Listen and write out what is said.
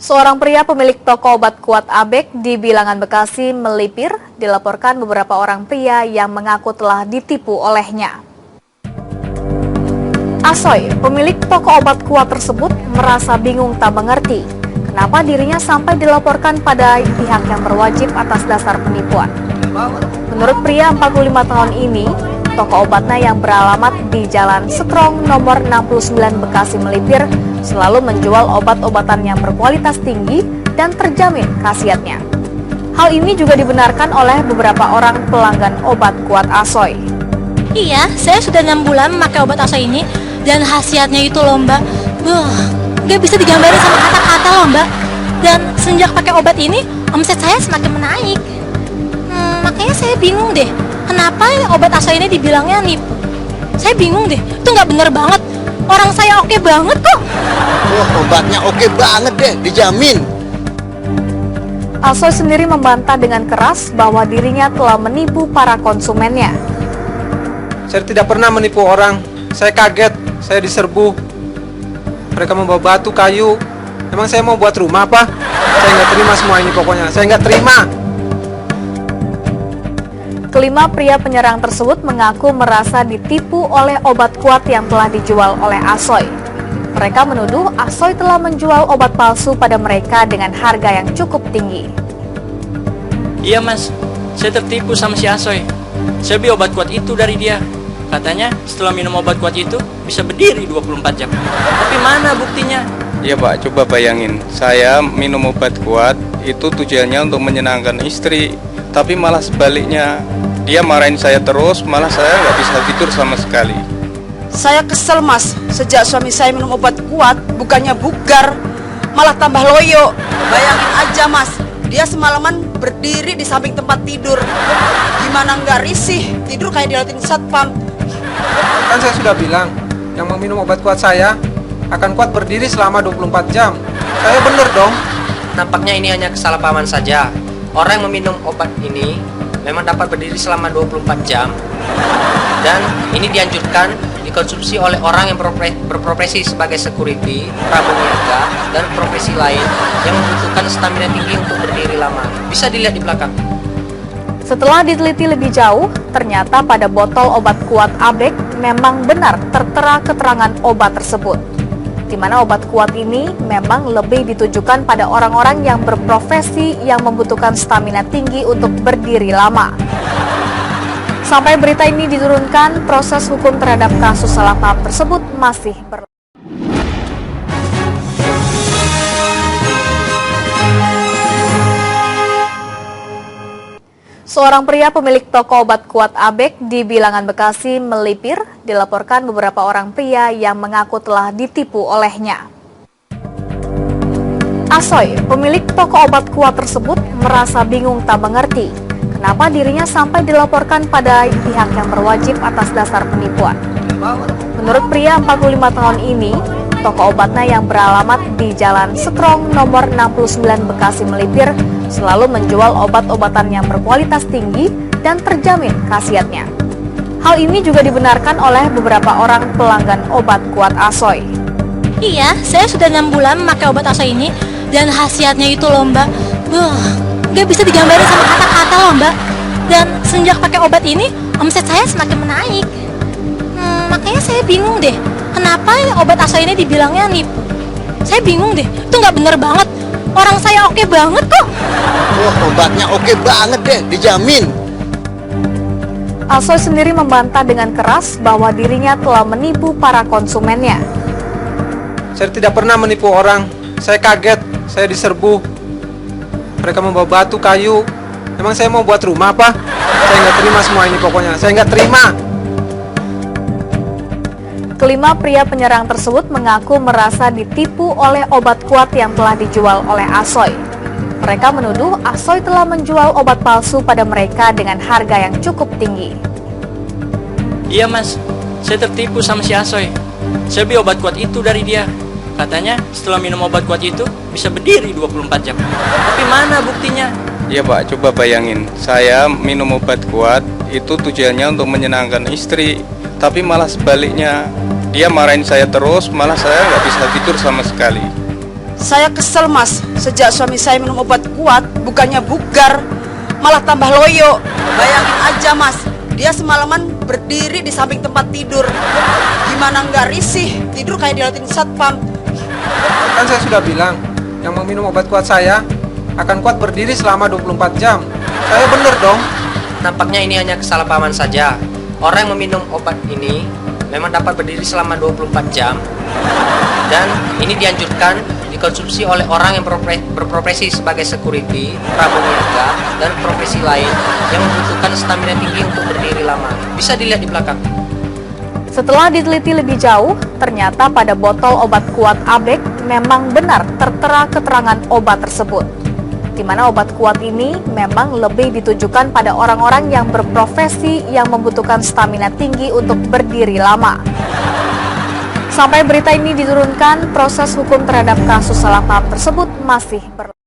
Seorang pria pemilik toko obat kuat Abek di Bilangan, Bekasi, Melipir, dilaporkan beberapa orang pria yang mengaku telah ditipu olehnya. Asoy, pemilik toko obat kuat tersebut, merasa bingung tak mengerti kenapa dirinya sampai dilaporkan pada pihak yang berwajib atas dasar penipuan. Menurut pria 45 tahun ini, toko obatnya yang beralamat di Jalan Setrong nomor 69 Bekasi Melipir selalu menjual obat-obatan yang berkualitas tinggi dan terjamin khasiatnya. Hal ini juga dibenarkan oleh beberapa orang pelanggan obat kuat Asoy. Iya, saya sudah 6 bulan memakai obat Asoy ini dan khasiatnya itu loh mbak, nggak bisa digambarin sama kata-kata loh mbak. Dan sejak pakai obat ini, omset saya semakin menaik. Makanya saya bingung deh, kenapa obat Asoy ini dibilangnya nipu? Saya bingung deh, itu nggak bener banget. Orang saya oke banget kok. Wah, obatnya oke banget deh, dijamin. Asoy sendiri membantah dengan keras bahwa dirinya telah menipu para konsumennya. Saya tidak pernah menipu orang. Saya kaget, saya diserbu. Mereka membawa batu, kayu. Emang saya mau buat rumah apa? Saya nggak terima semua ini pokoknya. Saya nggak terima. Kelima pria penyerang tersebut mengaku merasa ditipu oleh obat kuat yang telah dijual oleh Asoy. Mereka menuduh Asoy telah menjual obat palsu pada mereka dengan harga yang cukup tinggi. Iya mas, saya tertipu sama si Asoy. Saya beli obat kuat itu dari dia. Katanya setelah minum obat kuat itu bisa berdiri 24 jam. Tapi mana buktinya? Iya pak, coba bayangin. Saya minum obat kuat itu tujuannya untuk menyenangkan istri. Tapi malah sebaliknya, dia marahin saya terus, malah saya nggak bisa tidur sama sekali. Saya kesel mas, sejak suami saya minum obat kuat, bukannya bugar, malah tambah loyo. Bayangin aja mas, dia semalaman berdiri di samping tempat tidur. Gimana nggak risih, tidur kayak diliatin satpam. Kan saya sudah bilang, yang meminum obat kuat saya akan kuat berdiri selama 24 jam. Saya bener dong. Nampaknya ini hanya kesalahpahaman saja. Orang yang meminum obat ini memang dapat berdiri selama 24 jam. Dan ini dianjurkan dikonsumsi oleh orang yang berprofesi sebagai security, pramuniaga, dan profesi lain yang membutuhkan stamina tinggi untuk berdiri lama. Bisa dilihat di belakang. Setelah diteliti lebih jauh, ternyata pada botol obat kuat Abek memang benar tertera keterangan obat tersebut, di mana obat kuat ini memang lebih ditujukan pada orang-orang yang berprofesi yang membutuhkan stamina tinggi untuk berdiri lama. Sampai berita ini diturunkan, proses hukum terhadap kasus salah paham tersebut masih berlangsung. Seorang pria pemilik toko obat kuat Abek di Bilangan, Bekasi, Melipir, dilaporkan beberapa orang pria yang mengaku telah ditipu olehnya. Asoy, pemilik toko obat kuat tersebut, merasa bingung tak mengerti kenapa dirinya sampai dilaporkan pada pihak yang berwajib atas dasar penipuan. Menurut pria 45 tahun ini, toko obatnya yang beralamat di Jalan Setrong nomor 69 Bekasi Melipir selalu menjual obat-obatan yang berkualitas tinggi dan terjamin khasiatnya. Hal ini juga dibenarkan oleh beberapa orang pelanggan obat kuat Asoy. Iya, saya sudah 6 bulan memakai obat Asoy ini dan khasiatnya itu loh mbak, nggak bisa digambarin sama kata-kata loh mbak. Dan sejak pakai obat ini, omset saya semakin menaik. Makanya saya bingung deh, kenapa obat Asoy ini dibilangnya nipu? Saya bingung deh, itu nggak bener banget. Orang saya oke banget kok. Wah, obatnya oke banget deh, dijamin. Asoy sendiri membantah dengan keras bahwa dirinya telah menipu para konsumennya. Saya tidak pernah menipu orang. Saya kaget, saya diserbu. Mereka membawa batu, kayu. Emang saya mau buat rumah apa? Saya nggak terima semua ini pokoknya. Saya nggak terima. Kelima pria penyerang tersebut mengaku merasa ditipu oleh obat kuat yang telah dijual oleh Asoy. Mereka menuduh Asoy telah menjual obat palsu pada mereka dengan harga yang cukup tinggi. Iya mas, saya tertipu sama si Asoy. Saya beli obat kuat itu dari dia. Katanya setelah minum obat kuat itu bisa berdiri 24 jam. Tapi mana buktinya? Iya pak, coba bayangin. Saya minum obat kuat itu tujuannya untuk menyenangkan istri. Tapi malah sebaliknya, dia marahin saya terus, malah saya nggak bisa tidur sama sekali. Saya kesel mas, sejak suami saya minum obat kuat, bukannya bugar, malah tambah loyo. Bayangin aja mas, dia semalaman berdiri di samping tempat tidur. Gimana nggak risih, tidur kayak diliatin satpam. Kan saya sudah bilang, yang meminum obat kuat saya akan kuat berdiri selama 24 jam. Saya bener dong. Nampaknya ini hanya kesalahpahaman saja. Orang yang meminum obat ini memang dapat berdiri selama 24 jam. Dan ini dianjurkan dikonsumsi oleh orang yang berprofesi sebagai security, pramugari, dan profesi lain yang membutuhkan stamina tinggi untuk berdiri lama. Bisa dilihat di belakang. Setelah diteliti lebih jauh, ternyata pada botol obat kuat Abek memang benar tertera keterangan obat tersebut. Di mana obat kuat ini memang lebih ditujukan pada orang-orang yang berprofesi yang membutuhkan stamina tinggi untuk berdiri lama. Sampai berita ini diturunkan, proses hukum terhadap kasus salah paham tersebut masih berlangsung.